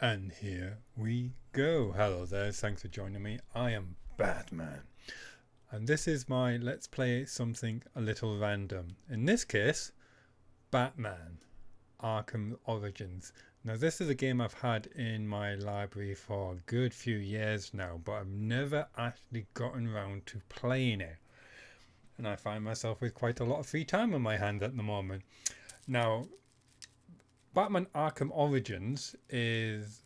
And here we go. Hello there, thanks for joining me. I am Batman. And this is my Let's Play Something a Little Random. In this case, Batman Arkham Origins. Now this is a game I've had in my library for a good few years now, but I've never actually gotten around to playing it. And I find myself with quite a lot of free time on my hands at the moment. Now, Batman Arkham Origins is,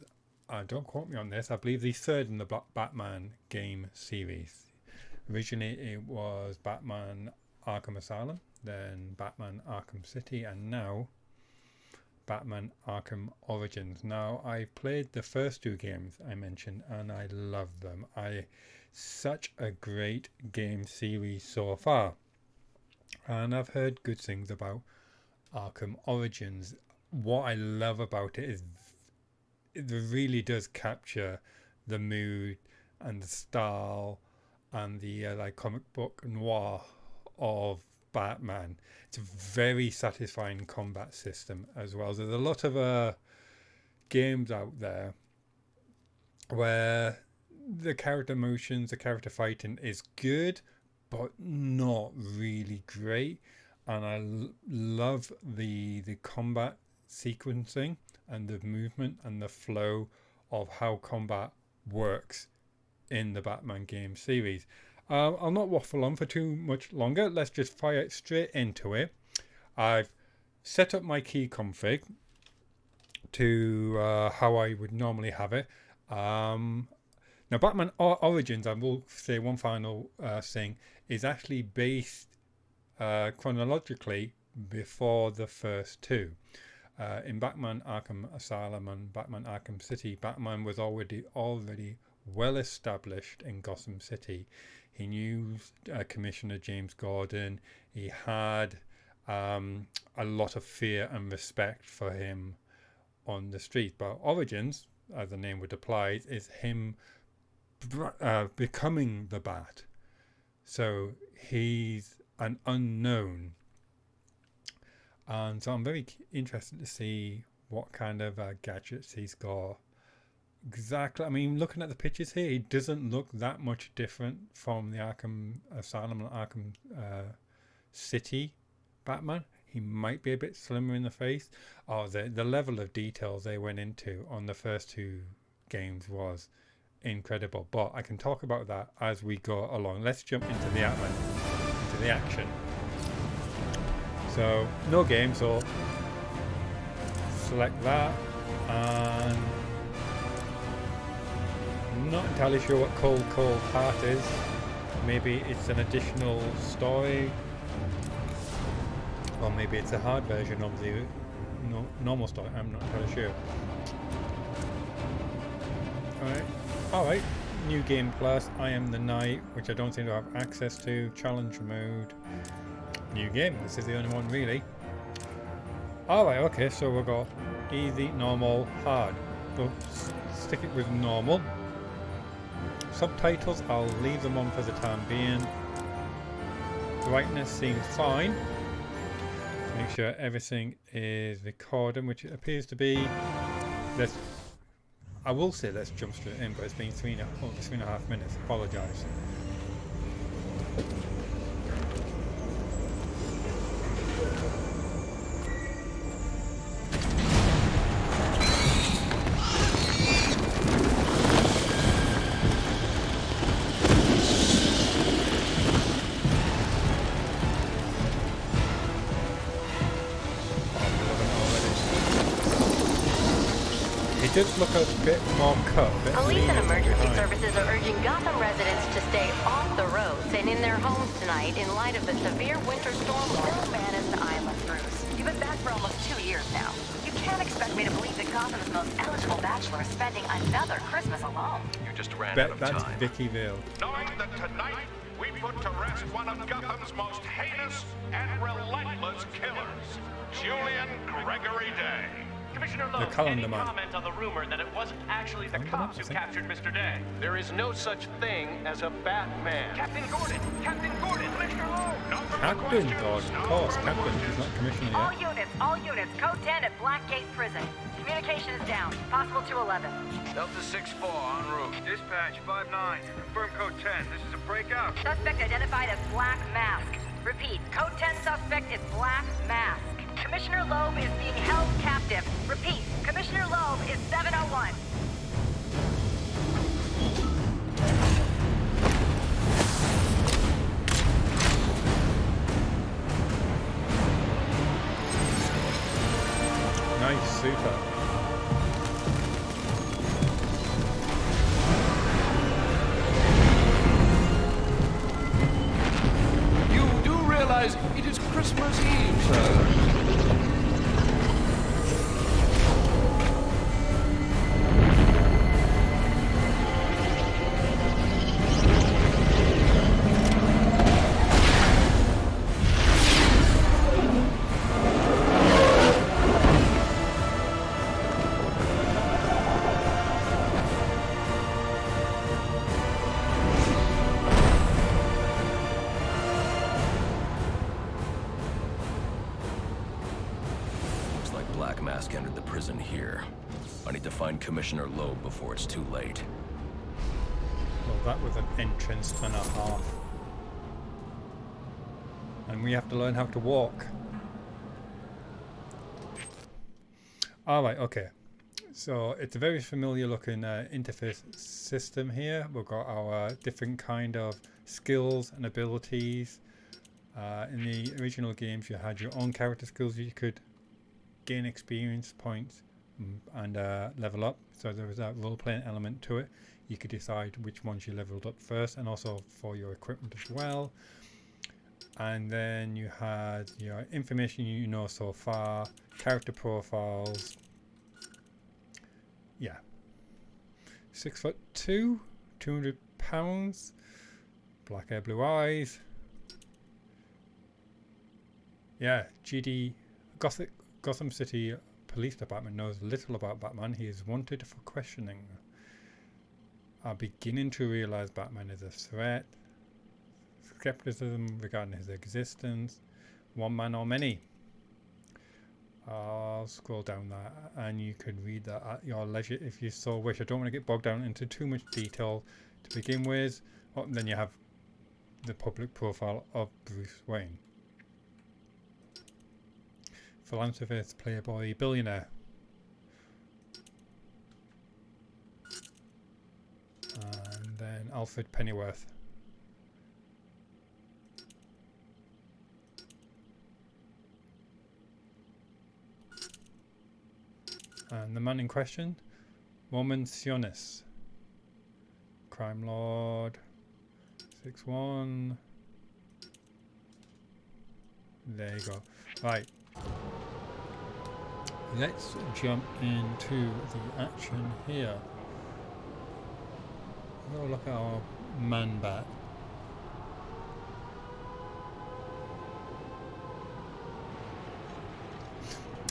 don't quote me on this, I believe the third in the Batman game series. Originally it was Batman Arkham Asylum, then Batman Arkham City, and now Batman Arkham Origins. Now, I played the first two games I mentioned and I love them. Such a great game series so far. And I've heard good things about Arkham Origins. What I love about it is it really does capture the mood and the style and the like comic book noir of Batman. It's a very satisfying combat system as well. There's a lot of games out there where the character motions, the character fighting is good, but not really great. And I love the combat sequencing and the movement and the flow of how combat works in the Batman game series. I'll not waffle on for too much longer. Let's just fire straight into it. I've set up my key config to how I would normally have it. Now, Batman Origins, I will say one final thing, is actually based chronologically before the first two. In Batman Arkham Asylum and Batman Arkham City, Batman was already well established in Gotham City. He knew Commissioner James Gordon. He had a lot of fear and respect for him on the street. But Origins, as the name would apply, is him becoming the Bat. So he's an unknown. And so I'm very interested to see what kind of gadgets he's got. Exactly. I mean, looking at the pictures here, he doesn't look that much different from the Arkham Asylum and Arkham City Batman. He might be a bit slimmer in the face. Oh, the level of details they went into on the first two games was incredible. But I can talk about that as we go along. Let's jump into the action. So no game, so select that, and I'm not entirely sure what Cold Heart is. Maybe it's an additional story, or maybe it's a hard version of the normal story. I'm not entirely sure. Alright, new game plus, I am the Knight, which I don't seem to have access to. Challenge mode, new game, this is the only one really. Alright, okay, so we've got easy, normal, hard. We'll stick it with normal. Subtitles, I'll leave them on for the time being. Brightness seems fine. Make sure everything is recording, which it appears to be. I will say let's jump straight in, but it's been over 3.5 minutes. Apologise. It does look a bit more cut. Police and emergency services are urging Gotham residents to stay off the roads and in their homes tonight in light of the severe winter storm warning. No man is an island, Bruce. You've been back for almost 2 years now. You can't expect me to believe that Gotham's most eligible bachelor is spending another Christmas alone. You just ran out of That's time. Vicky Vale. Knowing that tonight we put to rest one of Gotham's most heinous and relentless killers, Julian Gregory Day. Commissioner The Loeb, calendar any man. comment on the rumor that it wasn't actually the cops who captured Mr. Day? There is no such thing as a Batman. Captain Gordon! Captain Gordon! Commissioner Loeb! No further Captain questions, Gordon, no of course, further Captain. questions. He's not commissioner All yet. units, All units, code 10 at Blackgate Prison. Communication is down. Possible 211. Delta 6-4 en route. Dispatch 5-9. Confirm code 10. This is a breakout. Suspect identified as Black Mask. Repeat, code 10 suspect is Black Mask. Commissioner Loeb is being held captive. Repeat, Commissioner Loeb is 701. Nice, super. You do realize it is Christmas Eve, sir? Black Mask entered the prison here. I need to find Commissioner Loeb before it's too late. Well, that was an entrance and a half. And we have to learn how to walk. Alright, okay. So it's a very familiar looking interface system here. We've got our different kind of skills and abilities. In the original games you had your own character skills you could gain experience points and level up, so there was that role-playing element to it. You could decide which ones you leveled up first, and also for your equipment as well. And then you had your information you know so far, character profiles. Yeah, 6'2", 200 pounds, black hair, blue eyes. Yeah, GD Gotham City Police Department knows little about Batman. He is wanted for questioning. Are beginning to realize Batman is a threat. Skepticism regarding his existence. One man or many. I'll scroll down that and you could read that at your leisure if you so wish. I don't want to get bogged down into too much detail to begin with. Oh, then you have the public profile of Bruce Wayne. Philanthropist, playboy, billionaire. And then Alfred Pennyworth. And the man in question, Roman Sionis. Crime lord, 6'1". There you go. Right. Let's jump into the action here. Oh, look at our man bat.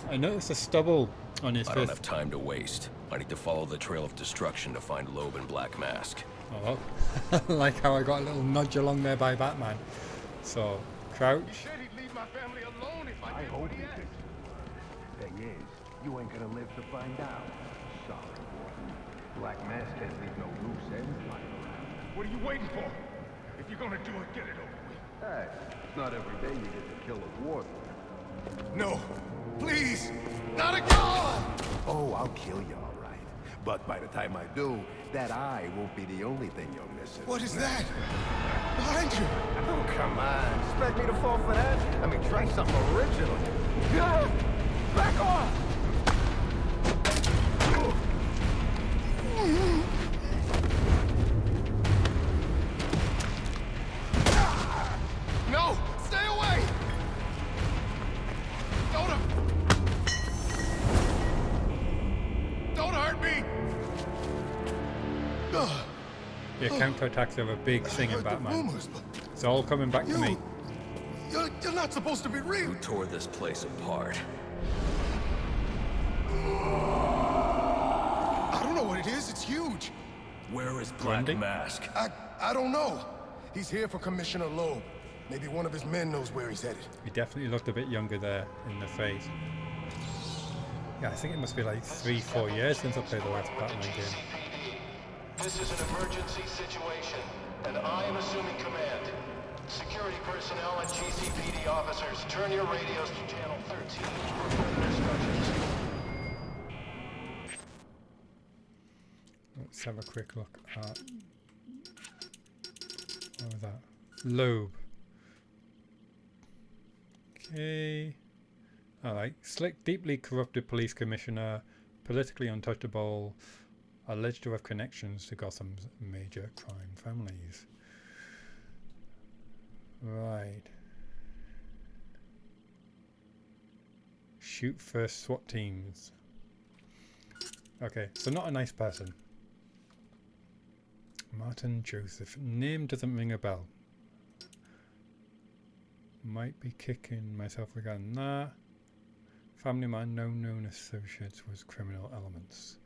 I noticed a stubble on his fist. I don't have time to waste. I need to follow the trail of destruction to find Loeb and Black Mask. Oh, like how I got a little nudge along there by Batman. So, crouch. I hope he did. Thing is, you ain't gonna live to find out. Sorry, Warden. Black Mask can't leave no loose ends lying around. What are you waiting for? If you're gonna do it, get it over with. Hey, it's not every day you get to kill a warden. No, please, not again! Oh, I'll kill you, all right. But by the time I do, that eye won't be the only thing you're missing. What is that? Behind you! Oh, come on. Expect me to fall for that? I mean, try something original. Yeah! Back off! No! Stay away! Don't hurt me! Yeah, counterattacks are a big thing in Batman. It's all coming back to me. You're not supposed to be real. Who tore this place apart? I don't know what it is. It's huge. Where is Black Mask? I don't know. He's here for Commissioner Loeb. Maybe one of his men knows where he's headed. He definitely looked a bit younger there in the face. Yeah, I think it must be like 3-4 years since I played the last Batman game. This is an emergency situation, and I am assuming command. Security personnel and GCPD officers, turn your radios to channel 13 for further instructions. Let's have a quick look at... what was that? Loeb. Okay. Alright. Slick, deeply corrupted police commissioner, politically untouchable, alleged to have connections to Gotham's major crime families. Right. Shoot first SWAT teams. Okay, so not a nice person. Martin Joseph. Name doesn't ring a bell. Might be kicking myself regarding that. Family man, no known associates with criminal elements.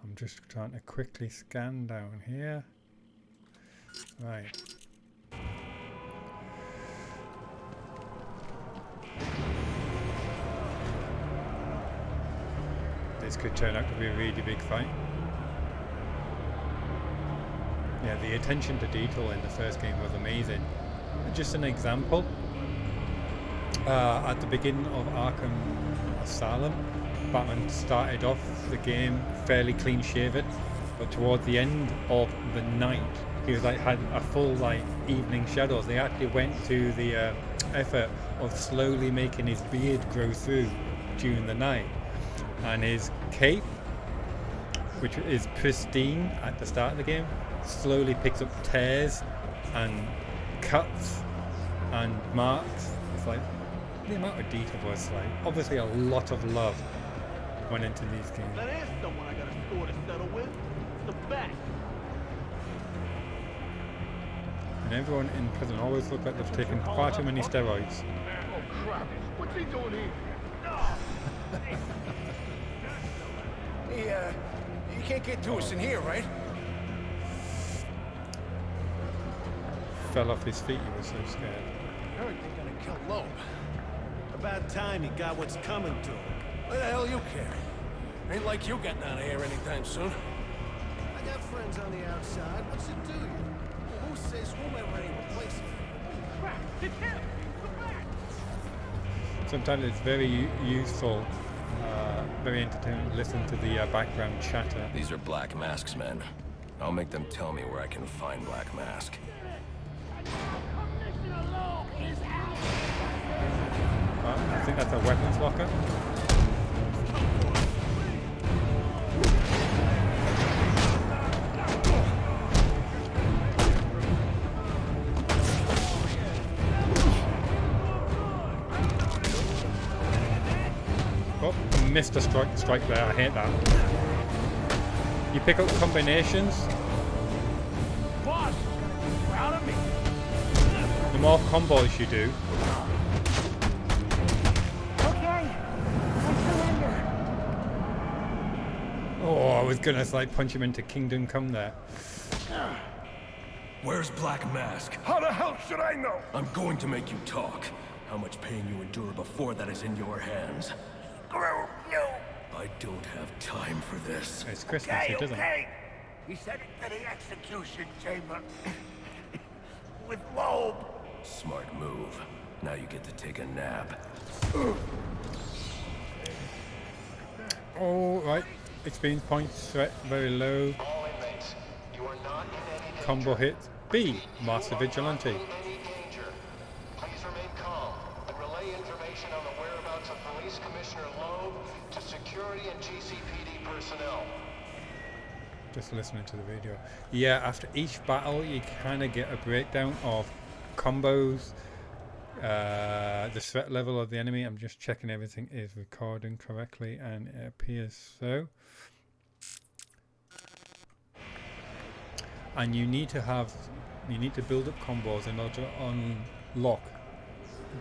I'm just trying to quickly scan down here. Right. This could turn out to be a really big fight. Yeah, the attention to detail in the first game was amazing. Just an example. At the beginning of Arkham Asylum, Batman started off the game fairly clean shaven, but towards the end of the night, he was like had a full like evening shadows. They actually went to the effort of slowly making his beard grow through during the night, and his cape, which is pristine at the start of the game, slowly picks up tears and cuts and marks. It's like the amount of detail was like obviously a lot of love went into these games. That is someone I got a score to settle with. The Bat. And everyone in prison always look like they've taken far too many steroids. Oh crap! What's he doing here? You can't get to us in here, right? Fell off his feet, he was so scared. Heard they're gonna kill Loeb. About time he got what's coming to him. Why the hell you care? Ain't like you getting out of here anytime soon. I got friends on the outside. What's it do you? Who says whomever ain't replacement? Crap! It's him! The Bat! Sometimes it's very useful, very entertaining to listen to the background chatter. These are Black Mask's men. I'll make them tell me where I can find Black Mask. I think that's a weapons locker. Oh, missed a strike there. I hate that. You pick up combinations. Boss! Proud of me! The more combos you do, oh, I was gonna like punch him into Kingdom Come there. Where's Black Mask? How the hell should I know? I'm going to make you talk. How much pain you endure before that is in your hands. No. I don't have time for this. It's Christmas, it doesn't. He said it to the execution chamber. With Loeb. Smart move. Now you get to take a nap. Oh, right. Experience points, threat very low. All inmates, you are not in any danger. Combo hit. B. Master Vigilante. Any danger. Please remain calm and relay information on the whereabouts of Police Commissioner Loeb to security and GCPD personnel. Just listening to the video. Yeah, after each battle, you kind of get a breakdown of combos, the threat level of the enemy. I'm just checking everything is recording correctly, and it appears so. And you need to build up combos in order to unlock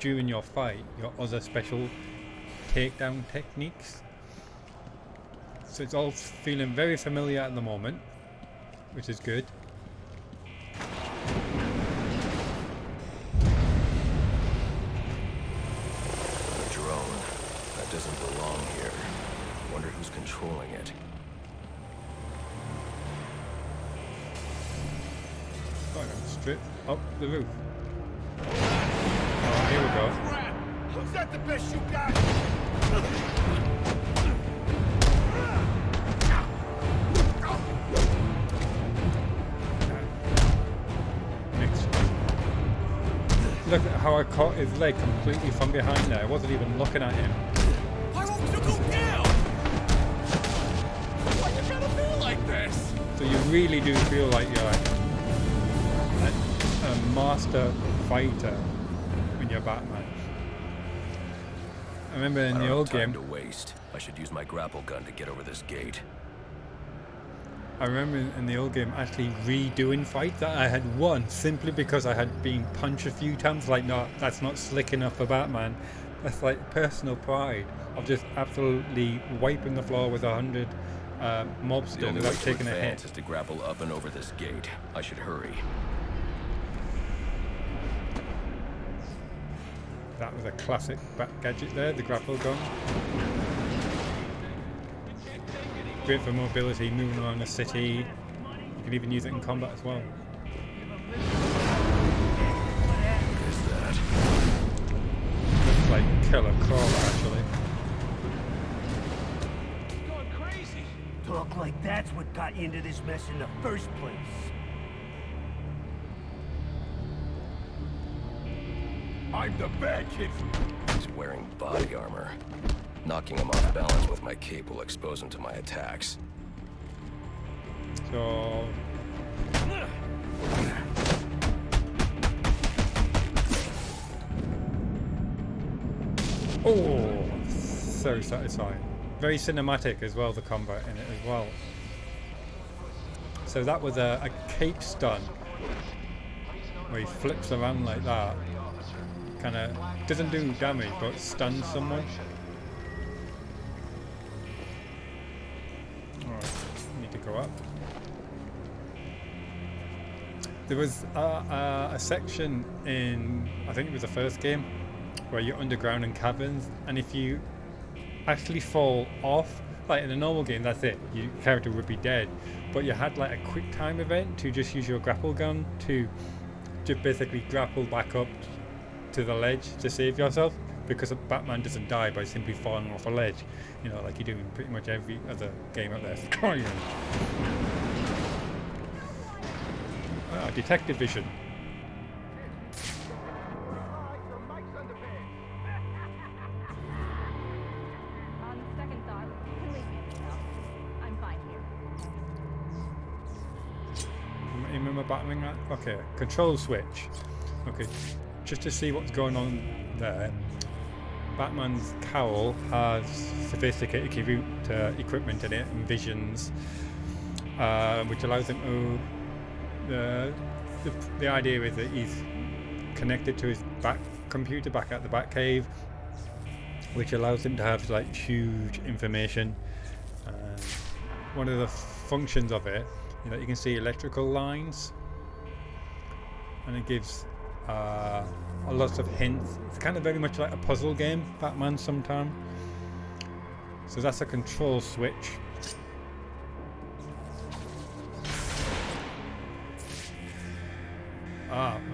during your fight your other special takedown techniques. So it's all feeling very familiar at the moment, which is good. who's controlling it. Straight up the roof. Oh, here we go. Is that the best you got? Next. Look at how I caught his leg completely from behind there. I wasn't even looking at him. Why won't you go down? Why you gotta be like this? So you really do feel like you're like a master fighter when you're Batman. I remember in the old game. To waste. I should use my grapple gun to get over this gate. I remember in the old game actually redoing fights that I had won simply because I had been punched a few times. Like, no, that's not slick enough for Batman. That's like personal pride of just absolutely wiping the floor with 100 mobs The only way without to taking a advance hit. is to grapple up and over this gate. I should hurry. That was a classic Bat gadget there, the grapple gun. Great for mobility, moving around the city. You can even use it in combat as well. What is that? Looks like Killer Crawler actually. Going crazy. Talk like that's what got you into this mess in the first place. I'm the bad kid. He's wearing body armor. Knocking him off balance with my cape will expose him to my attacks. So oh, so satisfying. Very cinematic as well, the combat in it as well. So that was a cape stun where he flips around like that. Kind of doesn't do damage but stuns someone. Alright, need to go up. There was a section in, I think it was the first game, where you're underground in caverns, and if you actually fall off, like in a normal game, that's it, your character would be dead. But you had like a quick time event to just use your grapple gun to just basically grapple back up to the ledge to save yourself, because Batman doesn't die by simply falling off a ledge, you know, like you do in pretty much every other game out there. Detective vision. On second thought, you can leave me at the house. I'm fine here. You remember Batman that? Okay, control switch. Okay, just to see what's going on there. Batman's cowl has sophisticated equipment in it and visions, which allows him to. The idea is that he's connected to his back computer back at the Batcave, which allows him to have like huge information. One of the functions of it, you know, you can see electrical lines, and it gives a lot of hints. It's kind of very much like a puzzle game, Batman sometimes. So that's a control switch.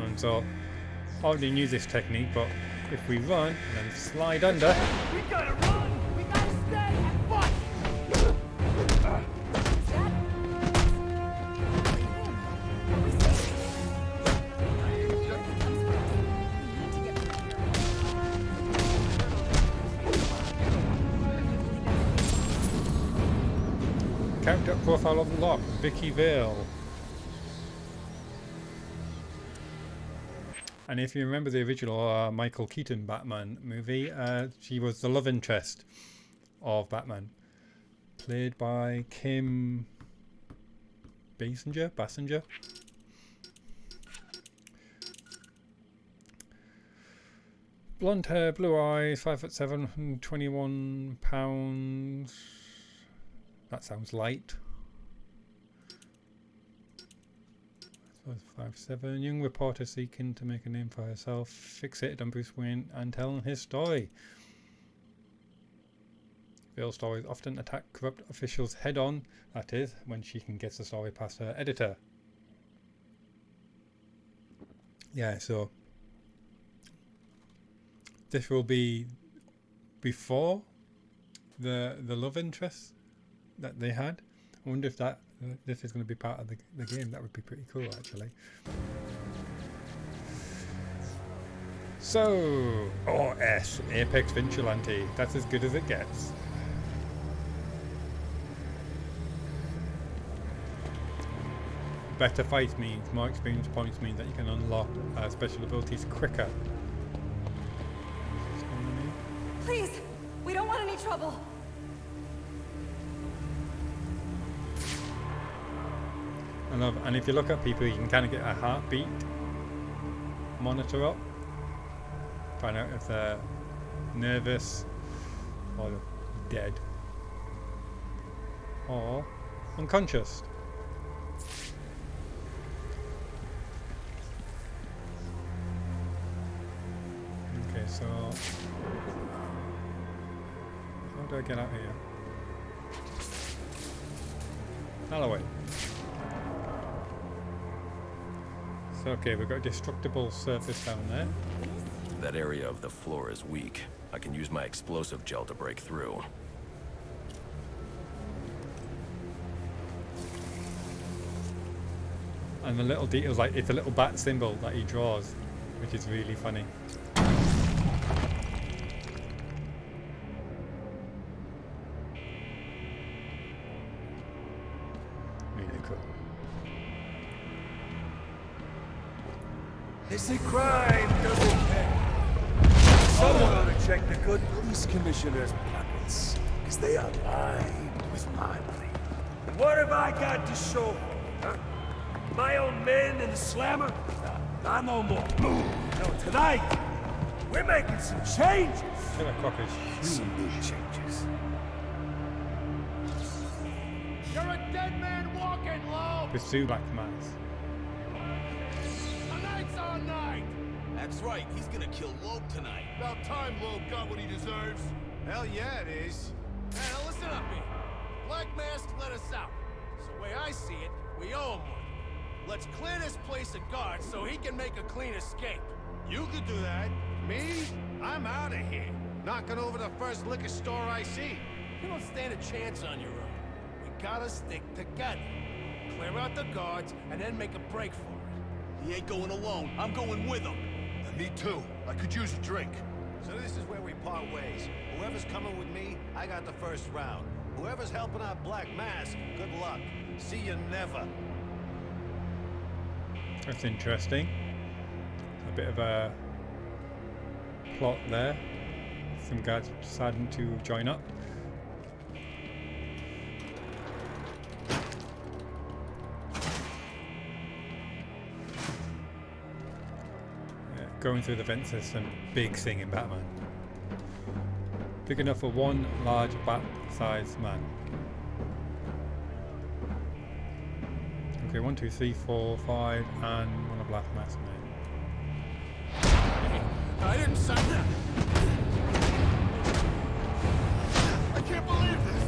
And so I already knew this technique, but if we run and then slide under, We gotta run! We gotta stay and fight! character profile unlocked, Vicky Vale. And if you remember the original Michael Keaton Batman movie, she was the love interest of Batman, played by Kim Basinger. Blonde hair, blue eyes, 5'7", 121 pounds. That sounds light. 5'7", young reporter seeking to make a name for herself, fixated on Bruce Wayne and telling his story. Bill stories often attack corrupt officials head-on, that is, when she can get the story past her editor. Yeah, so this will be before the love interest that they had. I wonder if this is going to be part of the game. That would be pretty cool, actually. So, OS, Apex Vigilante. That's as good as it gets. Better fights means more experience points means that you can unlock special abilities quicker. Please, we don't want any trouble. And if you look at people, you can kind of get a heartbeat monitor up. Find out if they're nervous or dead or unconscious. Okay, so how do I get out here? Alloway. So okay, we've got a destructible surface down there. That area of the floor is weak. I can use my explosive gel to break through. And the little details, like it's a little bat symbol that he draws, which is really funny. Really cool. They say crime doesn't pay. Someone ought to check the good police commissioner's pockets, because they are lined with my money. And what have I got to show for it, huh? My own men in the slammer? Nah, no more. No, tonight, we're making some changes. Some big changes. You're a dead man walking, Loeb! Pursue Black Mass. Tonight's our night! That's right, he's gonna kill Loeb tonight. About time Loeb got what he deserves. Hell yeah, it is. Hey, now listen up here. Black Mask let us out. So the way I see it, we owe him one. Let's clear this place of guards so he can make a clean escape. You could do that. Me? I'm out of here. Knocking over the first liquor store I see. You don't stand a chance on your own. We gotta stick together. Clear out the guards and then make a break for it. He ain't going alone. I'm going with him. Me too. I could use a drink. So this is where we part ways. Whoever's coming with me, I got the first round. Whoever's helping out Black Mask, good luck. See you never. That's interesting. A bit of a plot there. Some guys deciding to join up. Yeah, going through the vent system, big thing in Batman. Big enough for one large bat-sized man. Okay, 1, 2, 3, 4, 5, and one of Black Mask man. I didn't sign that. I can't believe this.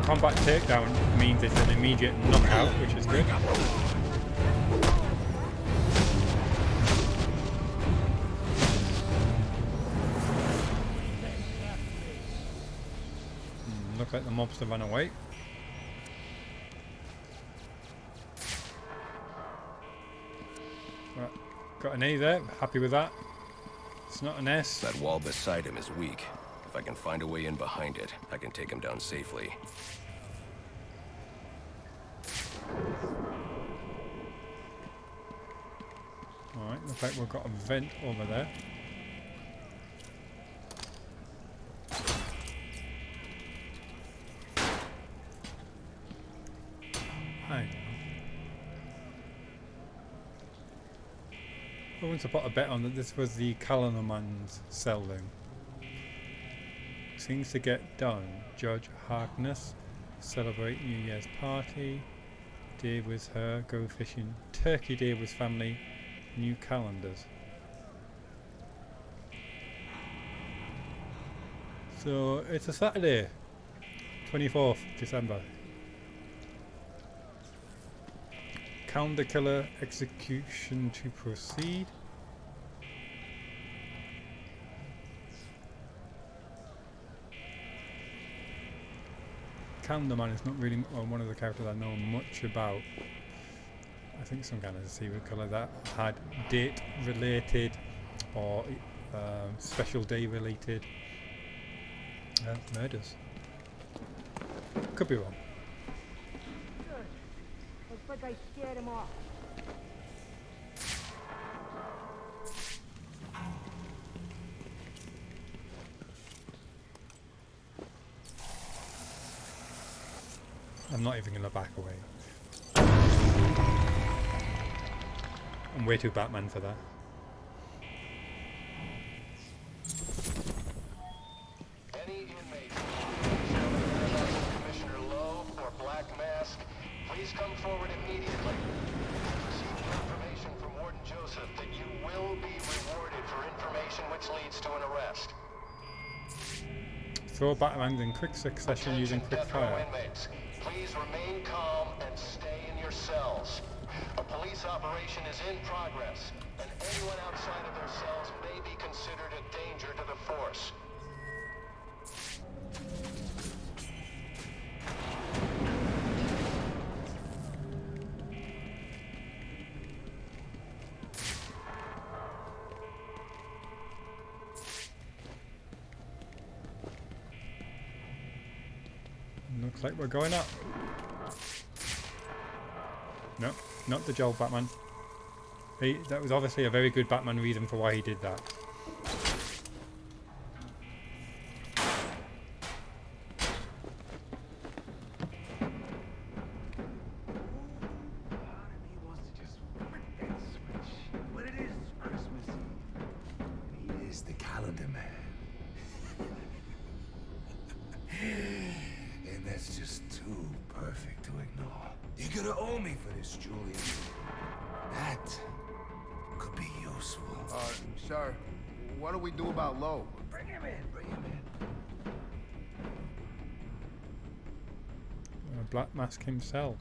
Combat takedown means it's an immediate knockout, which is good. Look like the mobs have run away. Right, got an A there, happy with that. It's not an S. That wall beside him is weak. If I can find a way in behind it, I can take him down safely. Alright, looks like we've got a vent over there. I want to put a bet on that this was the Callinerman's cell room. Things to get done. Judge Harkness. Celebrate New Year's party. Day with her. Go fishing. Turkey day with family. New calendars. So it's a Saturday, 24th December. Count the killer execution to proceed. Calendar Man is not really one of the characters I know much about. I think some kind of serial killer that had date related or special day related murders. Could be wrong. Good. Looks like I scared him off. I'm not even gonna back away. I'm way too Batman for that. Any inmate, Commissioner Loeb or Black Mask, please come forward immediately. Received information from Warden Joseph that you will be rewarded for information which leads to an arrest. Throw Batarang in quick succession using quick fire. Inmates, please remain calm and stay in your cells. A police operation is in progress, and anyone outside of their cells may be considered a danger to the force. Looks like we're going up. No, not the Joel Batman. That was obviously a very good Batman reason for why he did that. But it is Christmas Eve. He is the calendar man. And that's just too perfect to ignore. You're gonna owe me for this, Julian. That could be useful. Sir, what do we do about Loeb? Bring him in, bring him in. Black Mask himself.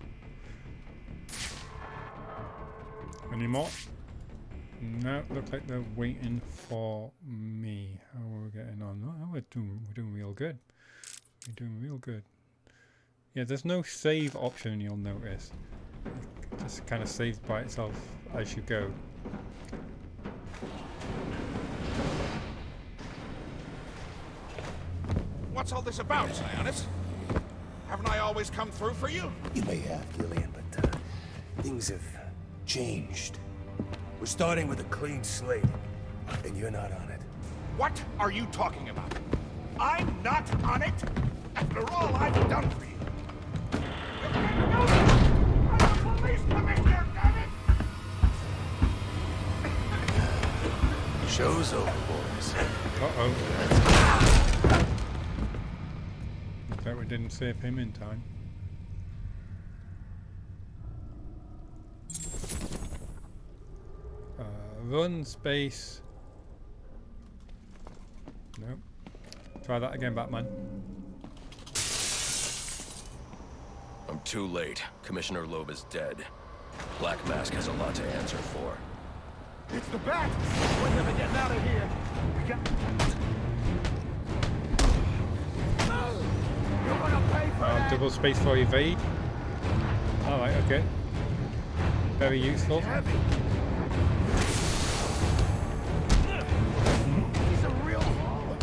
Any more? No, looks like they're waiting for me. How are we getting on? Oh, we're doing real good. We're doing real good. Yeah, there's no save option, you'll notice. It just kind of saves by itself as you go. What's all this about, Sionis? Haven't I always come through for you? You may have, Gillian, but things have changed. We're starting with a clean slate, and you're not on it. What are you talking about? I'm not on it? After all I've done for you. You can't do this! I'm a police commissioner, damn it! Show's over, boys. Uh-oh. Looks like we didn't save him in time. Run, space. Nope. Try that again, Batman. I'm too late. Commissioner Loeb is dead. Black Mask has a lot to answer for. It's the Bat! We're never getting out of here! You're gonna pay for that! Double space for evade. Alright, okay. Very useful. He's a real hauler.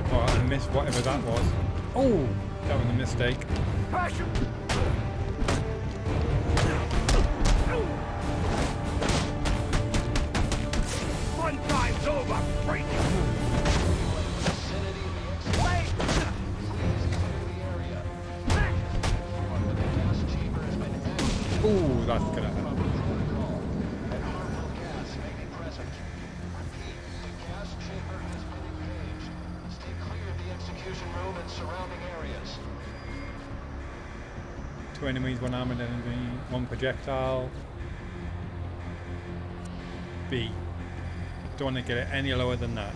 Oh, I missed whatever that was. Oh, that was a mistake. Passion! One time's over, freak! Ooh, that's gonna hurt. To enemy enemies, one armored enemy, one projectile. B. Don't want to get it any lower than that.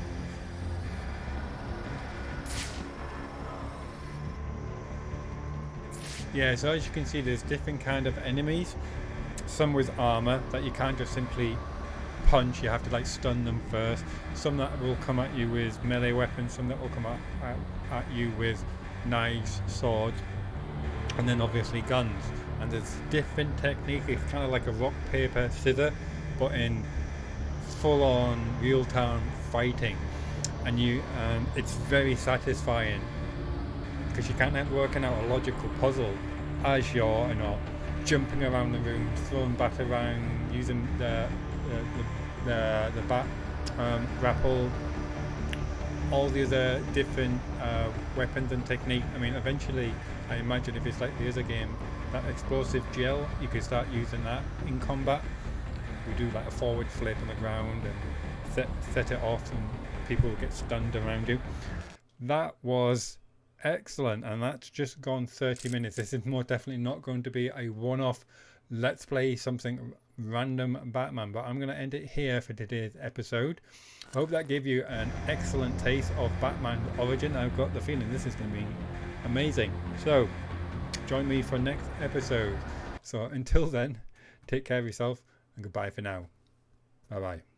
Yeah, so as you can see, there's different kind of enemies. Some with armor that you can't just simply punch, you have to like stun them first. Some that will come at you with melee weapons, some that will come at you with knives, swords, and then obviously guns. And there's different technique. It's kind of like a rock, paper, scissor, but in full-on real-time fighting. And it's very satisfying because you can't help working out a logical puzzle as you're, you know, jumping around the room, throwing bat around, using the bat grapple, all the other different weapons and technique. I mean, eventually, I imagine if it's like the other game, that explosive gel, you could start using that in combat. You do like a forward flip on the ground and set it off, and people will get stunned around you. That was excellent, and that's just gone 30 minutes. This is more definitely not going to be a one-off let's play something random Batman, but I'm going to end it here for today's episode. I hope that gave you an excellent taste of Batman Origin. I've got the feeling this is going to be amazing, so join me for next episode. So until then, take care of yourself and goodbye for now. Bye bye.